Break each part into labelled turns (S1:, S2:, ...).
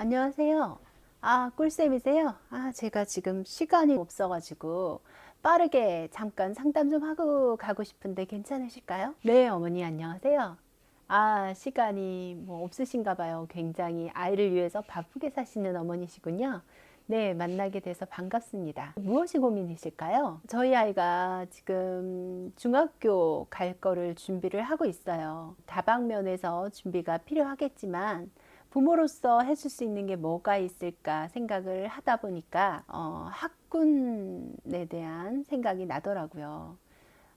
S1: 안녕하세요. 꿀쌤이세요? 제가 지금 시간이 없어가지고 빠르게 잠깐 상담 좀 하고 가고 싶은데 괜찮으실까요? 네, 어머니 안녕하세요. 시간이 없으신가 봐요. 굉장히 아이를 위해서 바쁘게 사시는 어머니시군요. 네, 만나게 돼서 반갑습니다. 무엇이 고민이실까요? 저희 아이가 지금 중학교 갈 거를 준비를 하고 있어요. 다방면에서 준비가 필요하겠지만 부모로서 해줄 수 있는 게 뭐가 있을까 생각을 하다 보니까 학군에 대한 생각이 나더라고요.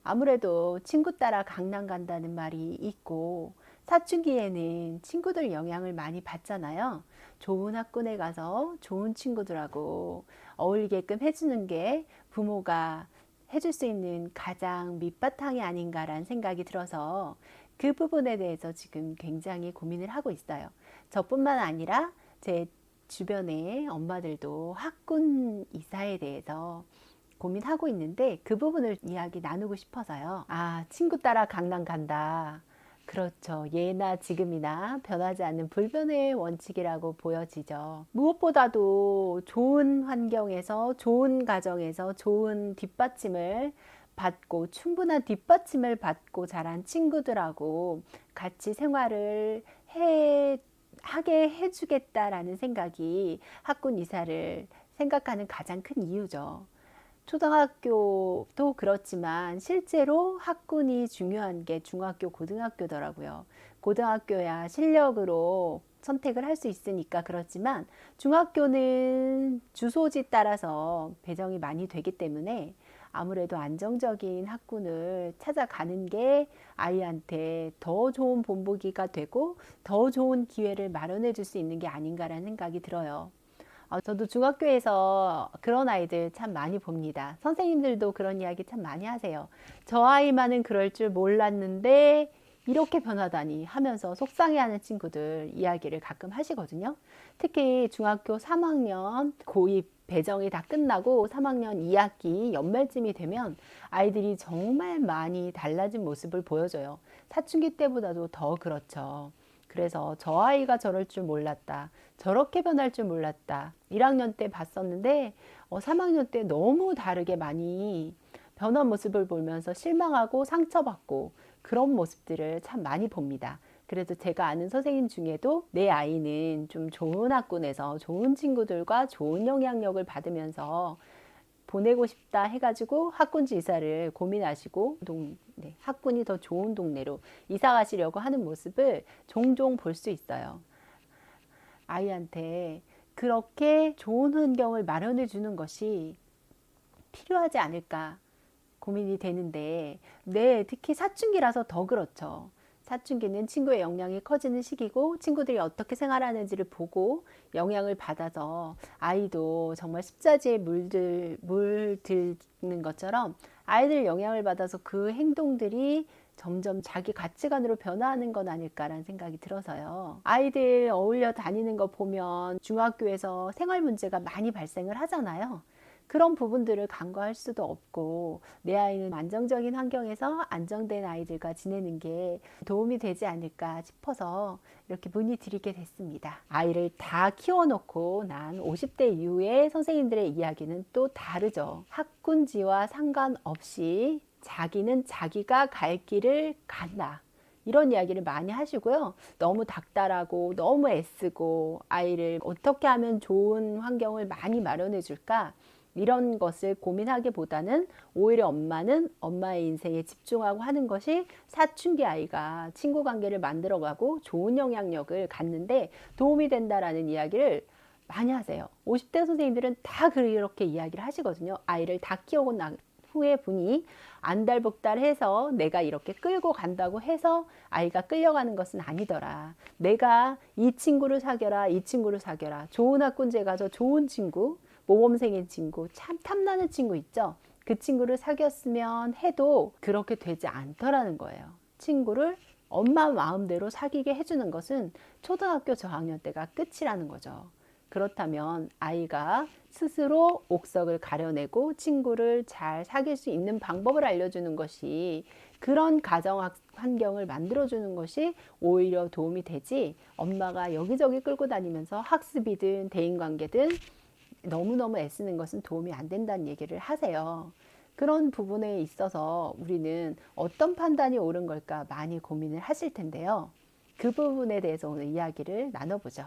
S1: 아무래도 친구 따라 강남 간다는 말이 있고 사춘기에는 친구들 영향을 많이 받잖아요. 좋은 학군에 가서 좋은 친구들하고 어울리게끔 해주는 게 부모가 해줄 수 있는 가장 밑바탕이 아닌가라는 생각이 들어서 그 부분에 대해서 지금 굉장히 고민을 하고 있어요. 저뿐만 아니라 제 주변의 엄마들도 학군 이사에 대해서 고민하고 있는데 그 부분을 이야기 나누고 싶어서요. 친구 따라 강남 간다. 그렇죠. 예나 지금이나 변하지 않는 불변의 원칙이라고 보여지죠. 무엇보다도 좋은 환경에서, 좋은 가정에서 좋은 뒷받침을 받고, 충분한 뒷받침을 받고 자란 친구들하고 같이 생활을 하게 해주겠다라는 생각이 학군 이사를 생각하는 가장 큰 이유죠. 초등학교도 그렇지만 실제로 학군이 중요한 게 중학교, 고등학교더라고요. 고등학교야 실력으로 선택을 할 수 있으니까 그렇지만 중학교는 주소지 따라서 배정이 많이 되기 때문에 아무래도 안정적인 학군을 찾아가는 게 아이한테 더 좋은 본보기가 되고 더 좋은 기회를 마련해 줄 수 있는 게 아닌가라는 생각이 들어요. 저도 중학교에서 그런 아이들 참 많이 봅니다. 선생님들도 그런 이야기 참 많이 하세요. 저 아이만은 그럴 줄 몰랐는데 이렇게 변하다니 하면서 속상해하는 친구들 이야기를 가끔 하시거든요. 특히 중학교 3학년 고2 배정이 다 끝나고 3학년 2학기 연말쯤이 되면 아이들이 정말 많이 달라진 모습을 보여줘요. 사춘기 때보다도 더 그렇죠. 그래서 저 아이가 저럴 줄 몰랐다. 저렇게 변할 줄 몰랐다. 1학년 때 봤었는데 3학년 때 너무 다르게 많이 변한 모습을 보면서 실망하고 상처받고 그런 모습들을 참 많이 봅니다. 그래도 제가 아는 선생님 중에도 내 아이는 좀 좋은 학군에서 좋은 친구들과 좋은 영향력을 받으면서 보내고 싶다 해가지고 학군지 이사를 고민하시고 학군이 더 좋은 동네로 이사 가시려고 하는 모습을 종종 볼 수 있어요. 아이한테 그렇게 좋은 환경을 마련해 주는 것이 필요하지 않을까 고민이 되는데, 네, 특히 사춘기라서 더 그렇죠. 사춘기는 친구의 영향이 커지는 시기고 친구들이 어떻게 생활하는지를 보고 영향을 받아서 아이도 정말 습자지에 물드는 것처럼 아이들 영향을 받아서 그 행동들이 점점 자기 가치관으로 변화하는 건 아닐까라는 생각이 들어서요. 아이들 어울려 다니는 거 보면 중학교에서 생활 문제가 많이 발생을 하잖아요. 그런 부분들을 간과할 수도 없고 내 아이는 안정적인 환경에서 안정된 아이들과 지내는 게 도움이 되지 않을까 싶어서 이렇게 문의드리게 됐습니다. 아이를 다 키워놓고 난 50대 이후의 선생님들의 이야기는 또 다르죠. 학군지와 상관없이 자기는 자기가 갈 길을 간다. 이런 이야기를 많이 하시고요. 너무 닥달하고 너무 애쓰고 아이를 어떻게 하면 좋은 환경을 많이 마련해 줄까? 이런 것을 고민하기보다는 오히려 엄마는 엄마의 인생에 집중하고 하는 것이 사춘기 아이가 친구 관계를 만들어가고 좋은 영향력을 갖는데 도움이 된다라는 이야기를 많이 하세요. 50대 선생님들은 다 그렇게 이야기를 하시거든요. 아이를 다 키우고 난 후에 분이 안달복달해서 내가 이렇게 끌고 간다고 해서 아이가 끌려가는 것은 아니더라. 내가 이 친구를 사겨라, 이 친구를 사겨라. 좋은 학군지에 가서 좋은 친구, 모범생인 친구, 참 탐나는 친구 있죠. 그 친구를 사귀었으면 해도 그렇게 되지 않더라는 거예요. 친구를 엄마 마음대로 사귀게 해주는 것은 초등학교 저학년 때가 끝이라는 거죠. 그렇다면 아이가 스스로 옥석을 가려내고 친구를 잘 사귈 수 있는 방법을 알려주는 것이, 그런 가정 환경을 만들어주는 것이 오히려 도움이 되지, 엄마가 여기저기 끌고 다니면서 학습이든 대인관계든 너무너무 애쓰는 것은 도움이 안 된다는 얘기를 하세요. 그런 부분에 있어서 우리는 어떤 판단이 옳은 걸까 많이 고민을 하실 텐데요. 그 부분에 대해서 오늘 이야기를 나눠보죠.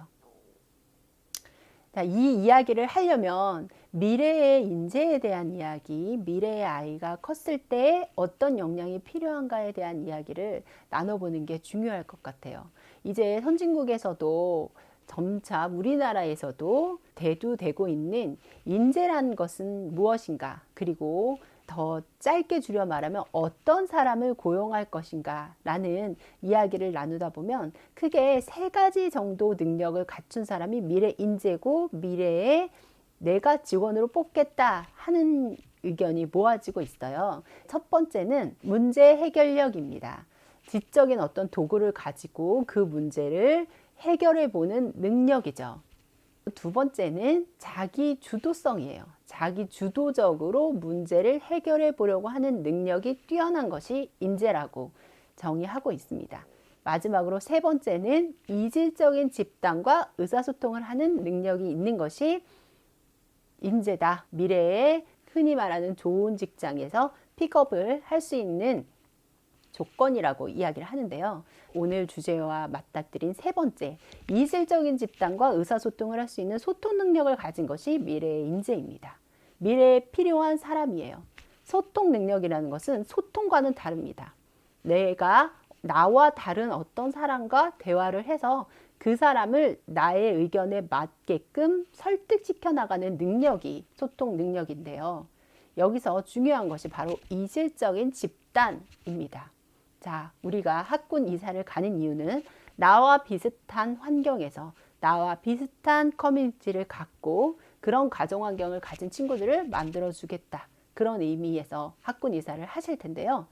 S1: 자, 이 이야기를 하려면 미래의 인재에 대한 이야기, 미래의 아이가 컸을 때 어떤 역량이 필요한가에 대한 이야기를 나눠보는 게 중요할 것 같아요. 이제 선진국에서도 점차 우리나라에서도 대두되고 있는 인재란 것은 무엇인가, 그리고 더 짧게 줄여 말하면 어떤 사람을 고용할 것인가 라는 이야기를 나누다 보면 크게 3가지 정도 능력을 갖춘 사람이 미래 인재고, 미래에 내가 직원으로 뽑겠다 하는 의견이 모아지고 있어요. 첫 번째는 문제 해결력입니다. 지적인 어떤 도구를 가지고 그 문제를 해결해 보는 능력이죠. 두 번째는 자기 주도성이에요. 자기 주도적으로 문제를 해결해 보려고 하는 능력이 뛰어난 것이 인재라고 정의하고 있습니다. 마지막으로 3번째는 이질적인 집단과 의사소통을 하는 능력이 있는 것이 인재다. 미래에 흔히 말하는 좋은 직장에서 픽업을 할 수 있는 조건이라고 이야기를 하는데요. 오늘 주제와 맞닥뜨린 3번째, 이질적인 집단과 의사소통을 할 수 있는 소통 능력을 가진 것이 미래의 인재입니다. 미래에 필요한 사람이에요. 소통 능력이라는 것은 소통과는 다릅니다. 내가 나와 다른 어떤 사람과 대화를 해서 그 사람을 나의 의견에 맞게끔 설득시켜 나가는 능력이 소통 능력인데요. 여기서 중요한 것이 바로 이질적인 집단입니다. 자, 우리가 학군 이사를 가는 이유는 나와 비슷한 환경에서 나와 비슷한 커뮤니티를 갖고 그런 가정 환경을 가진 친구들을 만들어 주겠다, 그런 의미에서 학군 이사를 하실 텐데요.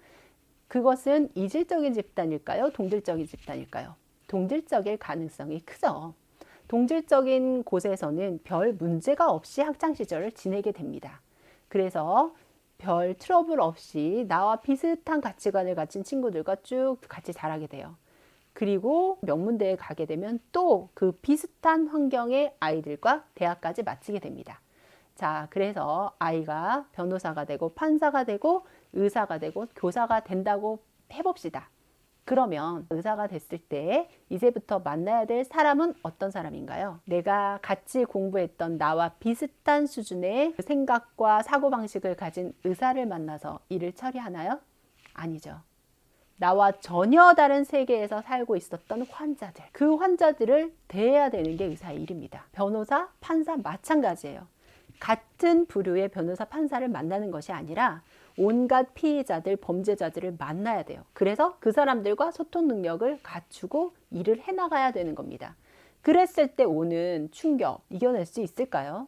S1: 그것은 이질적인 집단일까요? 동질적인 집단일까요? 동질적일 가능성이 크죠. 동질적인 곳에서는 별 문제가 없이 학창시절을 지내게 됩니다. 그래서 별 트러블 없이 나와 비슷한 가치관을 가진 친구들과 쭉 같이 자라게 돼요. 그리고 명문대에 가게 되면 또 그 비슷한 환경의 아이들과 대학까지 마치게 됩니다. 자, 그래서 아이가 변호사가 되고 판사가 되고 의사가 되고 교사가 된다고 해봅시다. 그러면 의사가 됐을 때 이제부터 만나야 될 사람은 어떤 사람인가요? 내가 같이 공부했던 나와 비슷한 수준의 생각과 사고방식을 가진 의사를 만나서 일을 처리하나요? 아니죠. 나와 전혀 다른 세계에서 살고 있었던 환자들, 그 환자들을 대해야 되는 게 의사의 일입니다. 변호사, 판사 마찬가지예요. 같은 부류의 변호사, 판사를 만나는 것이 아니라 온갖 피해자들, 범죄자들을 만나야 돼요. 그래서 그 사람들과 소통 능력을 갖추고 일을 해나가야 되는 겁니다. 그랬을 때 오는 충격, 이겨낼 수 있을까요?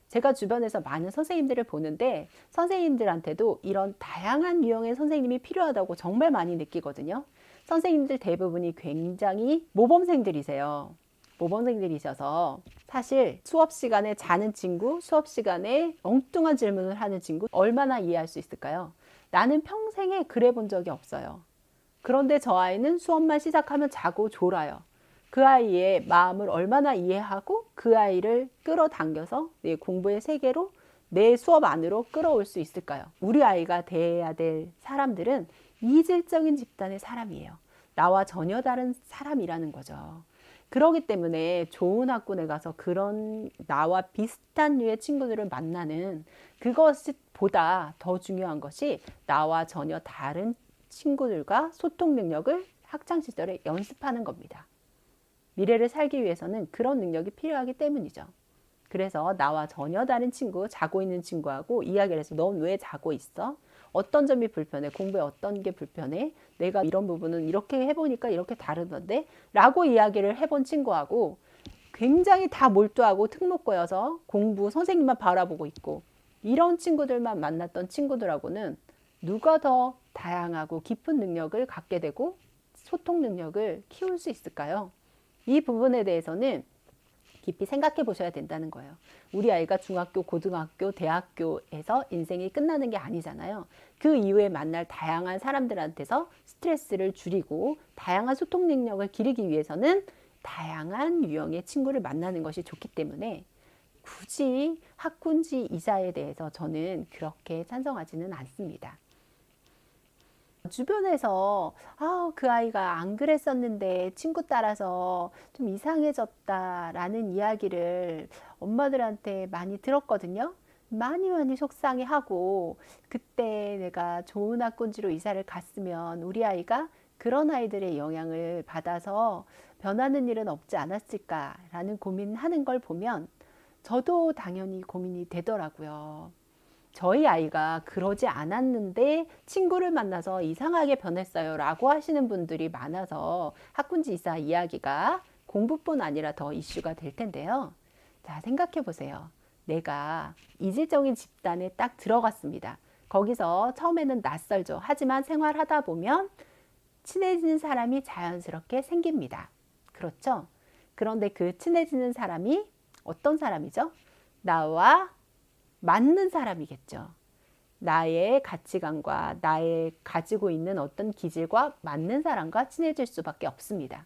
S1: 제가 주변에서 많은 선생님들을 보는데 선생님들한테도 이런 다양한 유형의 선생님이 필요하다고 정말 많이 느끼거든요. 선생님들 대부분이 굉장히 모범생들이세요. 모범생들이셔서 사실 수업 시간에 자는 친구, 수업 시간에 엉뚱한 질문을 하는 친구 얼마나 이해할 수 있을까요? 나는 평생에 그래 본 적이 없어요. 그런데 저 아이는 수업만 시작하면 자고 졸아요. 그 아이의 마음을 얼마나 이해하고 그 아이를 끌어당겨서 내 공부의 세계로, 내 수업 안으로 끌어올 수 있을까요? 우리 아이가 대해야 될 사람들은 이질적인 집단의 사람이에요. 나와 전혀 다른 사람이라는 거죠. 그렇기 때문에 좋은 학군에 가서 그런 나와 비슷한 류의 친구들을 만나는 그것보다 더 중요한 것이 나와 전혀 다른 친구들과 소통 능력을 학창시절에 연습하는 겁니다. 미래를 살기 위해서는 그런 능력이 필요하기 때문이죠. 그래서 나와 전혀 다른 친구, 자고 있는 친구하고 이야기를 해서 넌 왜 자고 있어? 어떤 점이 불편해? 공부에 어떤 게 불편해? 내가 이런 부분은 이렇게 해보니까 이렇게 다르던데? 라고 이야기를 해본 친구하고 굉장히 다 몰두하고 특목고여서 공부 선생님만 바라보고 있고 이런 친구들만 만났던 친구들하고는 누가 더 다양하고 깊은 능력을 갖게 되고 소통 능력을 키울 수 있을까요? 이 부분에 대해서는 깊이 생각해 보셔야 된다는 거예요. 우리 아이가 중학교, 고등학교, 대학교에서 인생이 끝나는 게 아니잖아요. 그 이후에 만날 다양한 사람들한테서 스트레스를 줄이고 다양한 소통 능력을 기르기 위해서는 다양한 유형의 친구를 만나는 것이 좋기 때문에 굳이 학군지 이사에 대해서 저는 그렇게 찬성하지는 않습니다. 주변에서 그 아이가 안 그랬었는데 친구 따라서 좀 이상해졌다라는 이야기를 엄마들한테 많이 들었거든요. 많이 속상해하고, 그때 내가 좋은 학군지로 이사를 갔으면 우리 아이가 그런 아이들의 영향을 받아서 변하는 일은 없지 않았을까라는 고민하는 걸 보면 저도 당연히 고민이 되더라고요. 저희 아이가 그러지 않았는데 친구를 만나서 이상하게 변했어요 라고 하시는 분들이 많아서 학군지 이사 이야기가 공부뿐 아니라 더 이슈가 될 텐데요. 자, 생각해 보세요. 내가 이질적인 집단에 딱 들어갔습니다. 거기서 처음에는 낯설죠. 하지만 생활하다 보면 친해지는 사람이 자연스럽게 생깁니다. 그렇죠? 그런데 그 친해지는 사람이 어떤 사람이죠? 나와 맞는 사람이겠죠. 나의 가치관과 나의 가지고 있는 어떤 기질과 맞는 사람과 친해질 수밖에 없습니다.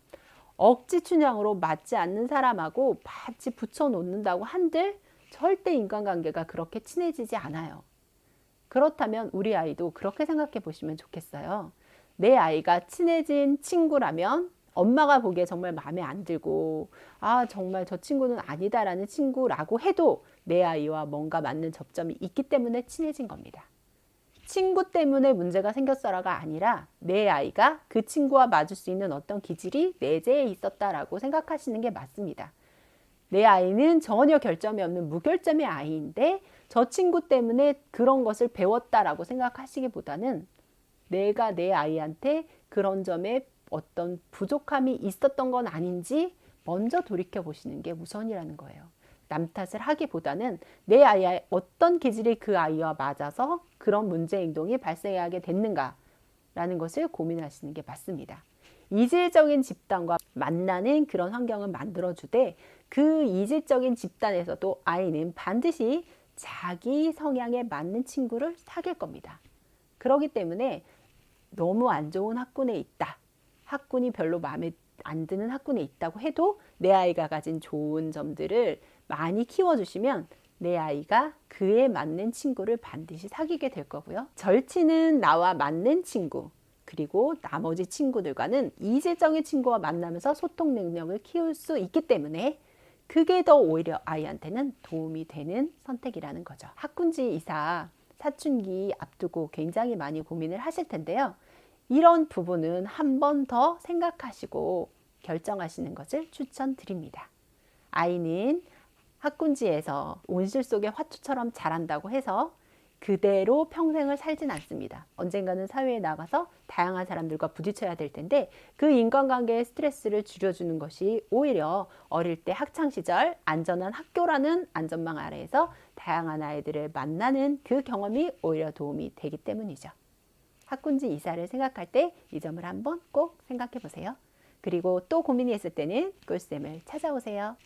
S1: 억지 춘향으로 맞지 않는 사람하고 같이 붙여놓는다고 한들 절대 인간관계가 그렇게 친해지지 않아요. 그렇다면 우리 아이도 그렇게 생각해 보시면 좋겠어요. 내 아이가 친해진 친구라면 엄마가 보기에 정말 마음에 안 들고 정말 저 친구는 아니다라는 친구라고 해도 내 아이와 뭔가 맞는 접점이 있기 때문에 친해진 겁니다. 친구 때문에 문제가 생겼어라가 아니라 내 아이가 그 친구와 맞을 수 있는 어떤 기질이 내재해 있었다라고 생각하시는 게 맞습니다. 내 아이는 전혀 결점이 없는 무결점의 아이인데 저 친구 때문에 그런 것을 배웠다라고 생각하시기보다는 내가 내 아이한테 그런 점에 어떤 부족함이 있었던 건 아닌지 먼저 돌이켜 보시는 게 우선이라는 거예요. 남 탓을 하기보다는 내 아이의 어떤 기질이 그 아이와 맞아서 그런 문제 행동이 발생하게 됐는가라는 것을 고민하시는 게 맞습니다. 이질적인 집단과 만나는 그런 환경을 만들어주되 그 이질적인 집단에서도 아이는 반드시 자기 성향에 맞는 친구를 사귈 겁니다. 그렇기 때문에 너무 안 좋은 학군에 있다. 학군이 별로 마음에 안 드는 학군에 있다고 해도 내 아이가 가진 좋은 점들을 많이 키워주시면 내 아이가 그에 맞는 친구를 반드시 사귀게 될 거고요. 절친은 나와 맞는 친구, 그리고 나머지 친구들과는 이질적인 친구와 만나면서 소통 능력을 키울 수 있기 때문에 그게 더 오히려 아이한테는 도움이 되는 선택이라는 거죠. 학군지 이사 사춘기 앞두고 굉장히 많이 고민을 하실 텐데요. 이런 부분은 한 번 더 생각하시고 결정하시는 것을 추천드립니다. 아이는 학군지에서 온실 속의 화초처럼 자란다고 해서 그대로 평생을 살진 않습니다. 언젠가는 사회에 나가서 다양한 사람들과 부딪혀야 될 텐데 그 인간관계의 스트레스를 줄여주는 것이 오히려 어릴 때 학창시절 안전한 학교라는 안전망 아래에서 다양한 아이들을 만나는 그 경험이 오히려 도움이 되기 때문이죠. 학군지 이사를 생각할 때 이 점을 한번 꼭 생각해 보세요. 그리고 또 고민이 있을 때는 꿀쌤을 찾아오세요.